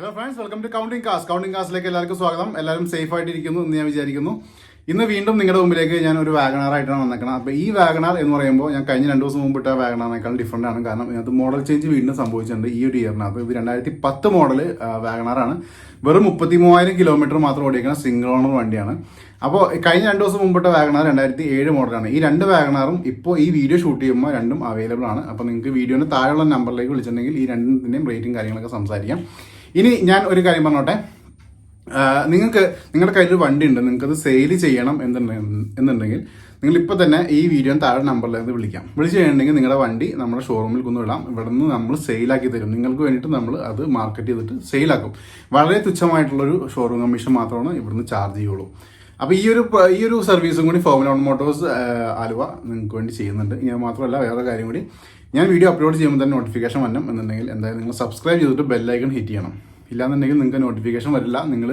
Hello friends, welcome to counting കാസിലേക്ക് എല്ലാവർക്കും സ്വാഗതം. എല്ലാവരും സേഫ് ആയിട്ടിരിക്കുന്നു എന്ന് ഞാൻ വിചാരിക്കുന്നു. ഇന്ന് വീണ്ടും നിങ്ങളുടെ മുമ്പിലേക്ക് ഞാൻ ഒരു വാഗണാർ ആയിട്ടാണ് വന്നേക്കണം. അപ്പോൾ ഈ വാഗണാർ എന്ന് പറയുമ്പോൾ ഞാൻ കഴിഞ്ഞ 2 ദിവസം മുമ്പിട്ട വാഗണാറിനേക്കാൾ ഡിഫറൻ്റ് ആണ്. കാരണം ഇതിനകത്ത് മോഡൽ ചേഞ്ച് വീണ്ടും സംഭവിച്ചിട്ടുണ്ട് ഈ ഒരു ഇയറിനകത്ത്. ഇത് 2010 മോഡൽ വാഗണാറാണ്. വെറും 33,000 കിലോമീറ്റർ മാത്രം ഓടിക്കുന്ന സിംഗിൾ ഓണർ വണ്ടിയാണ്. അപ്പോൾ കഴിഞ്ഞ 2 ദിവസം മുമ്പിട്ട വാഗണാർ 2007 മോഡലാണ്. ഈ 2 വാഗണാറും ഇപ്പോൾ ഈ വീഡിയോ ഷൂട്ട് ചെയ്യുമ്പോൾ രണ്ടും അവൈലബിൾ ആണ്. അപ്പോൾ നിങ്ങൾക്ക് വീഡിയോന് താഴെയുള്ള നമ്പറിലേക്ക് വിളിച്ചിട്ടുണ്ടെങ്കിൽ ഈ രണ്ടിൻ്റെയും റേറ്റും കാര്യങ്ങളൊക്കെ സംസാരിക്കാം. ഇനി ഞാൻ ഒരു കാര്യം പറഞ്ഞോട്ടെ, നിങ്ങൾക്ക് നിങ്ങളുടെ കയ്യിൽ ഒരു വണ്ടി ഉണ്ട്, നിങ്ങൾക്കത് സെയിൽ ചെയ്യണം എന്നുണ്ടെങ്കിൽ നിങ്ങൾ ഇപ്പോൾ തന്നെ ഈ വീഡിയോ താഴെ നമ്പറിലേക്ക് വിളിച്ചു കഴിഞ്ഞിട്ടുണ്ടെങ്കിൽ നിങ്ങളുടെ വണ്ടി നമ്മുടെ ഷോറൂമിൽ കൊണ്ടുവിടാം. ഇവിടെ നിന്ന് നമ്മൾ സെയിലാക്കി തരും. നിങ്ങൾക്ക് വേണ്ടിയിട്ട് നമ്മൾ അത് മാർക്കറ്റ് ചെയ്തിട്ട് സെയിലാക്കും. വളരെ തുച്ഛമായിട്ടുള്ളൊരു ഷോറൂം കമ്മീഷൻ മാത്രമാണ് ഇവിടുന്ന് ചാർജ് ചെയ്യുള്ളൂ. അപ്പോൾ ഈ ഒരു സർവീസും കൂടി ഫോർമുല 1 മോട്ടോഴ്സ് ആലുവ നിങ്ങൾക്ക് വേണ്ടി ചെയ്യുന്നുണ്ട്. ഇത് മാത്രമല്ല, വേറെ കാര്യം കൂടി, ഞാൻ വീഡിയോ അപ്ലോഡ് ചെയ്യുമ്പോൾ തന്നെ നോട്ടിഫിക്കേഷൻ വരണം എന്നുണ്ടെങ്കിൽ എന്തായാലും നിങ്ങൾ സബ്സ്ക്രൈബ് ചെയ്തിട്ട് ബെല്ലൈക്കൺ ഹിറ്റ് ചെയ്യണം. ഇല്ലാന്നുണ്ടെങ്കിൽ നിങ്ങൾക്ക് നോട്ടിഫിക്കേഷൻ വരില്ല. നിങ്ങൾ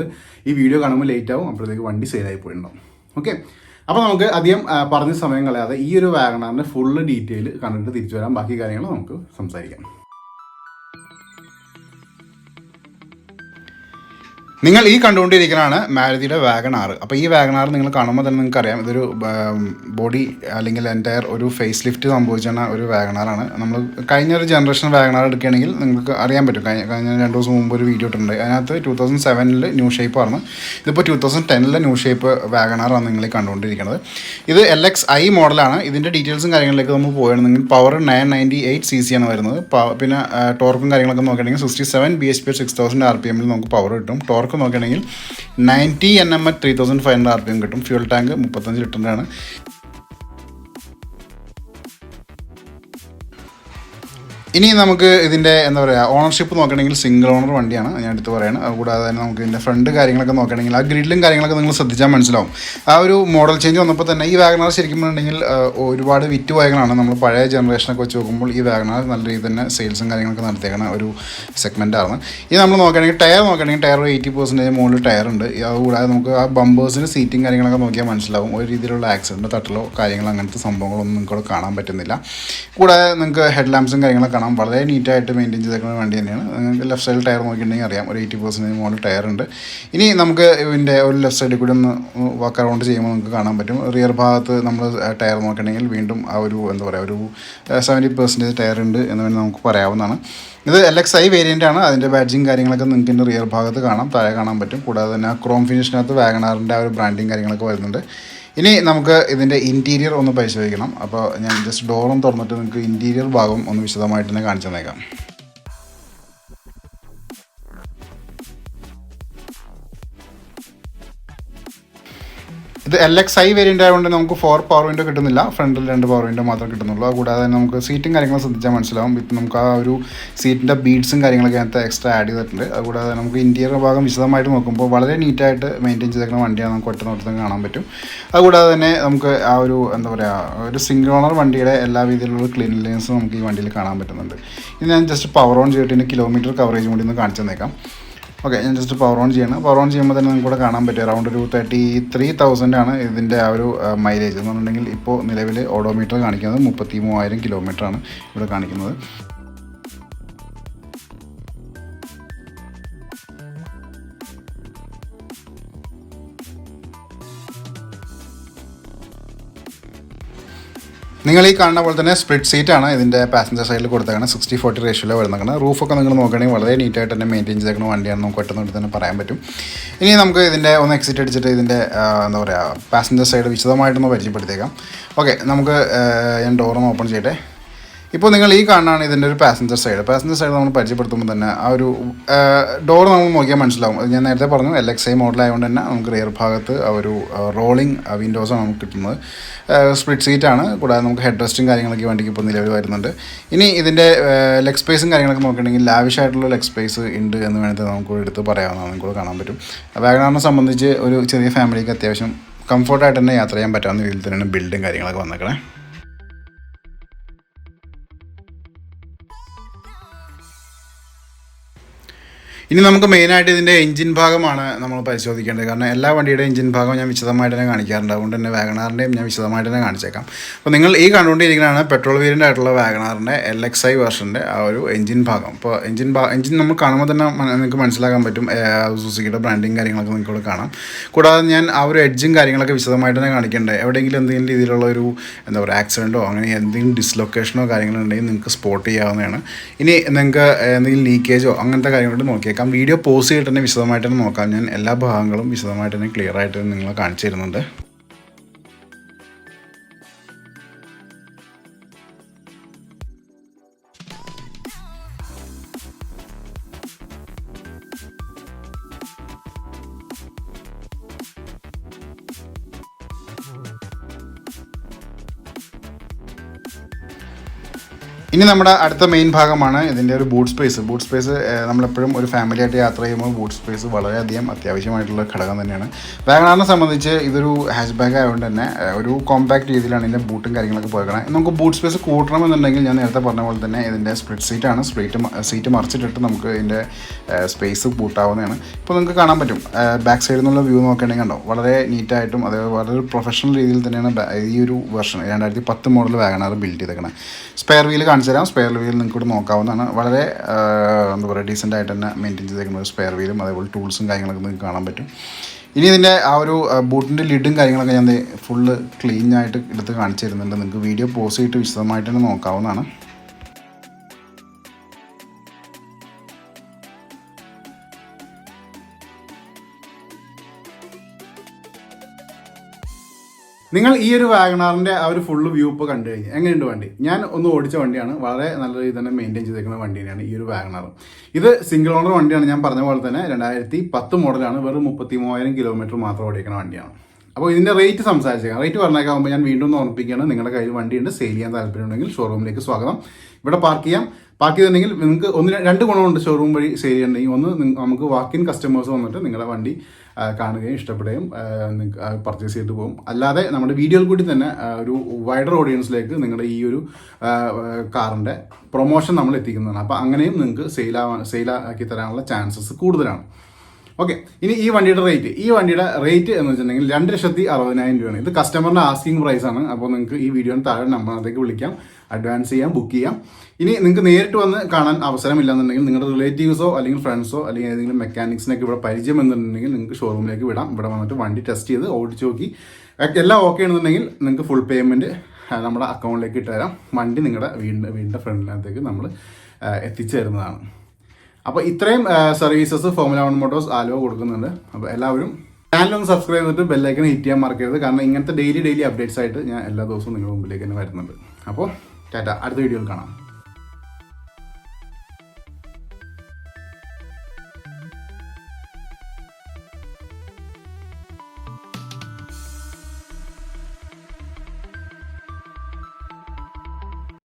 ഈ വീഡിയോ കാണുമ്പോൾ ലേറ്റ് ആവും, അപ്പോഴത്തേക്ക് വണ്ടി സെയിലായി പോയിട്ടുണ്ടാവും. ഓക്കെ, അപ്പോൾ നമുക്ക് അധികം പറഞ്ഞ സമയം കളയാതെ ഈ ഒരു വാഗണാറിൻ്റെ ഫുള്ള് ഡീറ്റെയിൽ കണ്ടിട്ട് തിരിച്ചു വരാം. ബാക്കി കാര്യങ്ങൾ നമുക്ക് സംസാരിക്കാം. നിങ്ങൾ ഈ കണ്ടുകൊണ്ടിരിക്കുന്നതാണ് മാരുതിയുടെ വാഗണാർ. അപ്പോൾ ഈ വാഗണാർ നിങ്ങൾ കാണുമ്പോൾ തന്നെ നിങ്ങൾക്ക് അറിയാം, ഇതൊരു ബോഡി അല്ലെങ്കിൽ എൻ്റയർ ഒരു ഫേസ് ലിഫ്റ്റ് സംഭവിച്ചാണ് ഒരു വാഗണാറാണ്. നമ്മൾ കഴിഞ്ഞ ഒരു ജനറേഷൻ വാഗണാർ എടുക്കുകയാണെങ്കിൽ നിങ്ങൾക്ക് അറിയാൻ പറ്റും. കഴിഞ്ഞ 2 ദിവസം മുമ്പ് ഒരു വീഡിയോ ഇട്ടുണ്ട്. അതിനകത്ത് 2007 ന്യൂ ഷേപ്പാണ്. ഇതിപ്പോൾ 2010 ന്യൂ ഷേപ്പ് വാഗണാറാണ് നിങ്ങൾ കണ്ടുകൊണ്ടിരിക്കുന്നത്. ഇത് LXI മോഡലാണ്. ഇതിൻ്റെ ഡീറ്റെയിൽസും കാര്യങ്ങളിലേക്ക് നമ്മൾ പോവുകയാണെങ്കിൽ പവർ 998 cc ആണ് വരുന്നത്. പിന്നെ ടോർക്കും കാര്യങ്ങളൊക്കെ നോക്കുകയാണെങ്കിൽ 67 bhp 6000 rpm നമുക്ക് പവർ കിട്ടും. ടോർക്ക് നോക്കുകയാണെങ്കിൽ 90 Nm 3500 rpm കിട്ടും. ഫ്യൂൽ ടാങ്ക് 35 ലിറ്ററിൻ്റെ ആണ്. ഇനി നമുക്ക് ഇതിൻ്റെ എന്താ പറയുക, ഓണർഷിപ്പ് നോക്കുകയാണെങ്കിൽ സിംഗിൾ ഓണർ വണ്ടിയാണ് ഞാൻ എടുത്ത് പറയുന്നത്. അതുകൂടാതെ തന്നെ നമുക്ക് ഇതിൻ്റെ ഫ്രണ്ട് കാര്യങ്ങളൊക്കെ നോക്കുകയാണെങ്കിൽ ആ ഗ്രില്ലും കാര്യങ്ങളൊക്കെ നിങ്ങൾ ശ്രദ്ധിച്ചാൽ മനസ്സിലാവും. ആ ഒരു മോഡൽ ചേഞ്ച് വന്നപ്പോൾ തന്നെ ഈ വാഗണാർ ശരിക്കും പറഞ്ഞിട്ടുണ്ടെങ്കിൽ ഒരുപാട് വിറ്റ് വാഗണാണ്. നമ്മൾ പഴയ ജനറേഷനൊക്കെ വെച്ച് നോക്കുമ്പോൾ ഈ വാഗണാർ നല്ല രീതിയിൽ തന്നെ സെയിൽസും കാര്യങ്ങളൊക്കെ നടത്തിയേക്കുന്ന ഒരു സെഗ്മെൻറ്റാണ്. ഇത് നമ്മൾ നോക്കുകയാണെങ്കിൽ ടയർ 80% മുകളിൽ ടയറുണ്ട്. അതുകൂടാതെ നമുക്ക് ആ ബമ്പേഴ്സിന് സീറ്റിംഗ് കാര്യങ്ങളൊക്കെ നോക്കിയാൽ മനസ്സിലാവും. ഒരു രീതിയിലുള്ള ആക്സിഡൻറ്റ്, തട്ടലോ കാര്യങ്ങളോ അങ്ങനത്തെ സംഭവങ്ങളൊന്നും നിങ്ങൾക്ക് കാണാൻ പറ്റുന്നില്ല. കൂടാതെ നിങ്ങൾക്ക് ഹെഡ് ലാമ്പ്സും കാര്യങ്ങളൊക്കെ കാണാം. വളരെ നീറ്റായിട്ട് മെയിൻറ്റെയിൻ ചെയ്തേക്കുന്ന വണ്ടി തന്നെയാണ്. നിങ്ങൾക്ക് ലെഫ്റ്റ് സൈഡിൽ ടയർ നോക്കിയിട്ടുണ്ടെങ്കിൽ അറിയാം, ഒരു 80% മുകളിൽ ടയറുണ്ട്. ഇനി നമുക്ക് ഇതിൻ്റെ ഒരു ലെഫ്റ്റ് സൈഡിൽ കൂടി ഒന്ന് വാക്ക് അറൗണ്ട് ചെയ്യുമ്പോൾ നമുക്ക് കാണാൻ പറ്റും. റിയർ ഭാഗത്ത് നമ്മൾ ടയർ നോക്കുകയാണെങ്കിൽ വീണ്ടും ആ ഒരു എന്താ പറയുക, ഒരു 70% ടയർ ഉണ്ട് എന്ന് വേണ്ടി നമുക്ക് പറയാവുന്നതാണ്. ഇത് LXI വേരിയൻ്റ് ആണ്. അതിൻ്റെ ബാഡ്ജിങ് കാര്യങ്ങളൊക്കെ നിങ്ങൾക്ക് ഇതിൻ്റെ റിയർ ഭാഗത്ത് കാണാം, താഴെ കാണാൻ പറ്റും. കൂടാതെ തന്നെ ക്രോം ഫിനിഷിനകത്ത് വാഗണാറിൻ്റെ ആ ഒരു ബ്രാൻഡിങ് കാര്യങ്ങളൊക്കെ വരുന്നുണ്ട്. ഇനി നമുക്ക് ഇതിൻ്റെ ഇൻറ്റീരിയർ ഒന്ന് പരിശോധിക്കണം. അപ്പോൾ ഞാൻ ജസ്റ്റ് ഡോറും തുറന്നിട്ട് നിങ്ങൾക്ക് ഇൻറ്റീരിയർ ഭാഗം ഒന്ന് വിശദമായിട്ട് തന്നെ കാണിച്ചു തന്നേക്കാം. ഇത് LXI വേരിയൻ്റ് ആയതുകൊണ്ട് നമുക്ക് 4 പവർ വിൻഡോ കിട്ടുന്നില്ല, ഫ്രണ്ടിൽ 2 പവർ വിൻഡോ മാത്രമേ കിട്ടുന്നുള്ളൂ. അതുകൂടാതെ നമുക്ക് സീറ്റും കാര്യങ്ങളും ശ്രദ്ധിച്ചാൽ മനസ്സിലാവും. ഇപ്പം നമുക്ക് ആ ഒരു സീറ്റിൻ്റെ ബീഡ്സും കാര്യങ്ങളൊക്കെ അതിനകത്ത് എക്സ്ട്രാ ആഡ് ചെയ്തിട്ടുണ്ട്. അതുകൂടാതെ നമുക്ക് ഇൻറ്റീരിയർ ഭാഗം വിശദമായിട്ട് നോക്കുമ്പോൾ വളരെ നീറ്റായിട്ട് മെയിൻറ്റെയിൻ ചെയ്തേക്കുന്ന വണ്ടിയാണ്, നമുക്ക് ഒറ്റ നോട്ടത്തിൽ കാണാൻ പറ്റും. അതുകൂടാതെ തന്നെ നമുക്ക് ആ ഒരു എന്താ പറയുക, ഒരു സിംഗിൾ ഓണർ വണ്ടിയുടെ എല്ലാ രീതിയിലുള്ള ക്ലീൻലിനെസ്സും നമുക്ക് ഈ വണ്ടിയിൽ കാണാൻ പറ്റുന്നുണ്ട്. ഇത് ഞാൻ ജസ്റ്റ് പവർ ഓൺ ചെയ്തിട്ട് ഇതിൻ്റെ കിലോമീറ്റർ കവറേജ് കൂടി ഒന്ന് കാണിച്ചു തന്നേക്കാം. ഓക്കെ, ഞാൻ ജസ്റ്റ് പവർ ഓൺ ചെയ്യണം. പവർ ഓൺ ചെയ്യുമ്പോൾ തന്നെ നിങ്ങൾക്ക് ഇവിടെ കാണാൻ പറ്റും അറൗണ്ട് ഒരു 33,000 ആണ് ഇതിൻ്റെ ആ ഒരു മൈലേജ് എന്ന് പറഞ്ഞിട്ടുണ്ടെങ്കിൽ. ഇപ്പോൾ നിലവിൽ ഓഡോമീറ്റർ കാണിക്കുന്നത് 33,000 കിലോമീറ്ററാണ് ഇവിടെ കാണിക്കുന്നത്. നിങ്ങൾ ഈ കാണുന്ന പോലെ തന്നെ സ്പ്ലിറ്റ് സീറ്റാണ് ഇതിൻ്റെ പാസഞ്ചർ സൈഡിൽ കൊടുത്തേക്കുന്നത്. 60-40 റേഷ്യോയിൽ വരുന്നതാണ്. റൂഫൊക്കെ നിങ്ങൾ നോക്കുകയാണെങ്കിൽ വളരെ നീറ്റായിട്ട് തന്നെ മെയിൻറ്റെയിൻ ചെയ്തേക്കുന്ന വണ്ടിയാണ്, നമുക്ക് പെട്ടെന്ന് തന്നെ പറയാൻ പറ്റും. ഇനി നമുക്ക് ഇതിൻ്റെ ഒന്ന് എക്സിറ്റ് അടിച്ചിട്ട് ഇതിൻ്റെ എന്താ പറയുക, പാസഞ്ചർ സൈഡ് വിശദമായിട്ടൊന്ന് പരിചയപ്പെടുത്തേക്കാം. ഓക്കെ, നമുക്ക് ഞാൻ ഡോറൊന്ന് ഓപ്പൺ ചെയ്യട്ടെ. ഇപ്പോൾ നിങ്ങൾ ഈ കാണാനാണ് ഇതിൻ്റെ ഒരു പാസഞ്ചർ സൈഡ് നമ്മൾ പരിചയപ്പെടുത്തുമ്പോൾ തന്നെ ആ ഒരു ഡോർ നമ്മൾ നോക്കിയാൽ മനസ്സിലാവും. അത് ഞാൻ നേരത്തെ പറഞ്ഞു, LXI മോഡൽ ആയതുകൊണ്ട് തന്നെ നമുക്ക് റിയർ ഭാഗത്ത് ആ ഒരു റോളിംഗ് വിൻഡോസാണ് നമുക്ക് കിട്ടുന്നത്. സ്പ്ലിറ്റ് സീറ്റാണ്. കൂടാതെ നമുക്ക് ഹെഡ് റെസ്റ്റും കാര്യങ്ങളൊക്കെ വണ്ടിക്ക് ഇപ്പോൾ നിലവിൽ വരുന്നുണ്ട്. ഇനി ഇതിൻ്റെ ലെഗ് സ്പേസും കാര്യങ്ങളൊക്കെ നോക്കുകയാണെങ്കിൽ ലാവിഷായിട്ടുള്ള ലെഗ് സ്പേസ് ഉണ്ട് എന്ന് വേണമെങ്കിൽ നമുക്ക് എടുത്ത് പറയാവുന്നതാണ്, നിങ്ങൾക്ക് കാണാൻ പറ്റും. വാഗണാറിനെ സംബന്ധിച്ച് ഒരു ചെറിയ ഫാമിലിക്ക് അത്യാവശ്യം കംഫർട്ടായിട്ട് തന്നെ യാത്ര ചെയ്യാൻ പറ്റാവുന്ന രീതിയിൽ തന്നെയാണ് ബിൽഡും കാര്യങ്ങളൊക്കെ വന്നേക്കണേ. ഇനി നമുക്ക് മെയിനായിട്ട് ഇതിൻ്റെ എഞ്ചിൻ ഭാഗമാണ് നമ്മൾ പരിശോധിക്കേണ്ടത്. കാരണം എല്ലാ വണ്ടിയുടെ എഞ്ചിൻ ഭാഗം ഞാൻ വിശദമായിട്ട് തന്നെ കാണിക്കാറുണ്ട്. അതുകൊണ്ട് തന്നെ വാഗണാറിൻ്റെയും ഞാൻ വിശദമായിട്ട് തന്നെ കാണിച്ചേക്കാം. അപ്പോൾ നിങ്ങൾ ഈ കണ്ടുകൊണ്ടിരിക്കുന്നതാണ് പെട്രോൾ വേരിയൻ്റ് ആയിട്ടുള്ള വാഗണാറിൻ്റെ LXI വേർഷൻ്റെ ആ ഒരു എഞ്ചിൻ ഭാഗം. അപ്പോൾ എഞ്ചിൻ നമ്മൾ കാണുമ്പോൾ തന്നെ നിങ്ങൾക്ക് മനസ്സിലാക്കാൻ പറ്റും. സുസുക്കിയുടെ ബ്രാൻഡിങ് കാര്യങ്ങളൊക്കെ നിങ്ങൾക്ക് ഇവിടെ കാണാം. കൂടാതെ ഞാൻ ആ ഒരു എഡ്ജും കാര്യങ്ങളൊക്കെ വിശദമായിട്ട് തന്നെ കാണിക്കേണ്ടത്. എവിടെയെങ്കിലും എന്തെങ്കിലും രീതിയിലുള്ള ഒരു എന്താ പറയുക ആക്സിഡൻറ്റോ അങ്ങനെ എന്തെങ്കിലും ഡിസ്ലൊക്കേഷനോ കാര്യങ്ങളുണ്ടെങ്കിൽ നിങ്ങൾക്ക് സ്പോട്ട് ചെയ്യാവുന്നതാണ്. ഇനി നിങ്ങൾക്ക് എന്തെങ്കിലും ലീക്കേജോ അങ്ങനത്തെ കാര്യങ്ങളോട് നോക്കിയേക്കാം. വീഡിയോ പോസ് ചെയ്തിട്ട് തന്നെ വിശദമായിട്ട് തന്നെ നോക്കാം. ഞാൻ എല്ലാ ഭാഗങ്ങളും വിശദമായിട്ട് തന്നെ ക്ലിയർ ആയിട്ട് നിങ്ങളെ കാണിച്ചു തരുന്നുണ്ട്. ഇനി നമ്മുടെ അടുത്ത മെയിൻ ഭാഗമാണ് ഇതിൻ്റെ ഒരു ബൂട്ട് സ്പേസ് നമ്മളെപ്പോഴും ഒരു ഫാമിലി ആയിട്ട് യാത്ര ചെയ്യുമ്പോൾ ബൂട്ട് സ്പേസ് വളരെയധികം അത്യാവശ്യമായിട്ടുള്ള ഘടകം തന്നെയാണ്. വാഗണാറിനെ സംബന്ധിച്ച് ഇതൊരു ഹാച്ച് ബാഗ് ആയതുകൊണ്ട് തന്നെ ഒരു കോമ്പാക്ട് രീതിയിലാണ് ഇതിൻ്റെ ബൂട്ടും കാര്യങ്ങളൊക്കെ പോയിക്കണം. നമുക്ക് ബൂട്ട് സ്പേസ് കൂട്ടണമെന്നുണ്ടെങ്കിൽ ഞാൻ നേരത്തെ പറഞ്ഞ പോലെ തന്നെ ഇതിൻ്റെ സ്പ്ലിറ്റ് സീറ്റാണ്. സീറ്റ് മറിച്ചിട്ടിട്ട് നമുക്ക് ഇതിൻ്റെ സ്പേസ് കൂട്ടാവുന്നതാണ്. ഇപ്പോൾ നിങ്ങൾക്ക് കാണാൻ പറ്റും ബാക്ക് സൈഡിൽ നിന്നുള്ള വ്യൂ നോക്കുകയാണെങ്കിൽ കണ്ടോ, വളരെ നീറ്റായിട്ടും അതേപോലെ വളരെ പ്രൊഫഷണൽ രീതിയിൽ തന്നെയാണ് ഈ ഒരു വെർഷൻ 2010 മോഡൽ വാഗണാർ ബിൽഡ് ചെയ്തേക്കണം. സ്പെയർ വീൽ കാണിച്ചു തരാം. സ്പെയർ വീൽ നിങ്ങൾക്ക് ഇവിടെ നോക്കാവുന്നതാണ്. വളരെ എന്താ പറയുക ഡീസൻ്റ് ആയിട്ട് തന്നെ മെയിൻറ്റെയിൻ ചെയ്തേക്കുന്ന ഒരു സ്പെയർ വീലും അതേപോലെ ടൂൾസും കാര്യങ്ങളൊക്കെ നിങ്ങൾക്ക് കാണാൻ പറ്റും. ഇനി ഇതിൻ്റെ ആ ഒരു ബൂട്ടിൻ്റെ ലിഡും കാര്യങ്ങളൊക്കെ ഞാൻ ഫുള്ള് ക്ലീൻ ആയിട്ട് എടുത്ത് കാണിച്ചു തരുന്നുണ്ട്. നിങ്ങൾക്ക് വീഡിയോ പോസ് ചെയ്തിട്ട് വിശദമായിട്ട് തന്നെ നോക്കാവുന്നതാണ്. നിങ്ങൾ ഈ ഒരു വാഗണാറിൻ്റെ ആ ഒരു ഫുള്ള് വ്യൂ ഇപ്പോൾ കണ്ടു കഴിഞ്ഞാൽ എങ്ങനെയുണ്ട് വണ്ടി? ഞാൻ ഒന്ന് ഓടിച്ച വണ്ടിയാണ്. വളരെ നല്ല രീതിയിൽ തന്നെ മെയിൻറ്റെയിൻ ചെയ്തേക്കുന്ന വണ്ടി തന്നെയാണ് ഈ ഒരു വാഗണാർ. ഇത് സിംഗിൾ ഓണർ വണ്ടിയാണ്. ഞാൻ പറഞ്ഞ പോലെ തന്നെ 2010 മോഡലാണ്. വെറും 33,000 കിലോമീറ്റർ മാത്രം ഓടിക്കുന്ന വണ്ടിയാണ്. അപ്പോൾ ഇതിൻ്റെ റേറ്റ് സംസാരിച്ചേക്കാം. റേറ്റ് പറഞ്ഞേക്കാകുമ്പോൾ ഞാൻ വീണ്ടും ഒന്ന് ഓർമ്മിപ്പിക്കുകയാണ്. നിങ്ങളുടെ കയ്യിൽ വണ്ടിയുണ്ട്, സെയിൽ ചെയ്യാൻ താല്പര്യമുണ്ടെങ്കിൽ ഷോറൂമിലേക്ക് സ്വാഗതം. ഇവിടെ പാർക്ക് ചെയ്തിട്ടുണ്ടെങ്കിൽ നിങ്ങൾക്ക് 2 ഗുണമുണ്ട് ഷോറൂം വഴി സെയിൽ ചെയ്യണമെങ്കിൽ. ഒന്ന്, നമുക്ക് വാക്കിൻ കസ്റ്റമേഴ്സ് വന്നിട്ട് നിങ്ങളുടെ വണ്ടി കാണുകയും ഇഷ്ടപ്പെടുകയും പർച്ചേസ് ചെയ്തിട്ട് പോകും. അല്ലാതെ നമ്മുടെ വീഡിയോയിൽ കൂടി തന്നെ ഒരു വൈഡർ ഓഡിയൻസിലേക്ക് നിങ്ങളുടെ ഈ ഒരു കാറിൻ്റെ പ്രൊമോഷൻ നമ്മൾ എത്തിക്കുന്നതാണ്. അപ്പോൾ അങ്ങനെയും നിങ്ങൾക്ക് സെയിലാക്കി തരാനുള്ള ചാൻസസ് കൂടുതലാണ്. ഓക്കെ, ഇനി ഈ വണ്ടിയുടെ റേറ്റ് എന്ന് വെച്ചിട്ടുണ്ടെങ്കിൽ 2,60,000 രൂപയാണ്. ഇത് കസ്റ്റമറിൻ്റെ ആസ്കിംഗ് പ്രൈസ് ആണ്. അപ്പോൾ നിങ്ങൾക്ക് ഈ വീഡിയോന് താഴെ നമ്പറിലേക്ക് വിളിക്കാം, അഡ്വാൻസ് ചെയ്യാം, ബുക്ക് ചെയ്യാം. ഇനി നിങ്ങൾക്ക് നേരിട്ട് വന്ന് കാണാൻ അവസരമില്ലെന്നുണ്ടെങ്കിൽ നിങ്ങളുടെ റിലേറ്റീവ്സോ അല്ലെങ്കിൽ ഫ്രണ്ട്സോ അല്ലെങ്കിൽ ഏതെങ്കിലും മെക്കാനിക്സിനൊക്കെ ഇവിടെ പരിചയം എന്നുണ്ടെങ്കിൽ നിങ്ങൾക്ക് ഷോറൂമിലേക്ക് വിടാം. ഇവിടെ വന്നിട്ട് വണ്ടി ടെസ്റ്റ് ചെയ്ത് ഓടിച്ച് നോക്കി എല്ലാം ഓക്കെ ആണെന്നുണ്ടെങ്കിൽ നിങ്ങൾക്ക് ഫുൾ പേയ്മെൻറ്റ് നമ്മുടെ അക്കൗണ്ടിലേക്ക് ഇട്ട് തരാം. വണ്ടി നിങ്ങളുടെ വീടിൻ്റെ ഫ്രണ്ടിനകത്തേക്ക് നമ്മൾ എത്തിച്ചു തരുന്നതാണ്. അപ്പോൾ ഇത്രയും സർവീസസ് ഫോർമുല 1 മോട്ടോഴ്സ് ആലുവ കൊടുക്കുന്നുണ്ട്. അപ്പോൾ എല്ലാവരും ചാനലൊന്ന് സബ്സ്ക്രൈബ് ചെയ്തിട്ട് ബെല്ലൈക്കൺ ഹിറ്റ് ചെയ്യാൻ മറക്കരുത്. കാരണം ഇങ്ങനത്തെ ഡെയിലി അപ്ഡേറ്റ്സ് ആയിട്ട് ഞാൻ എല്ലാ ദിവസവും നിങ്ങളുടെ മുമ്പിലേക്ക് തന്നെ വരുന്നുണ്ട്. അപ്പോൾ ടാറ്റ, അടുത്ത വീഡിയോയിൽ കാണാം.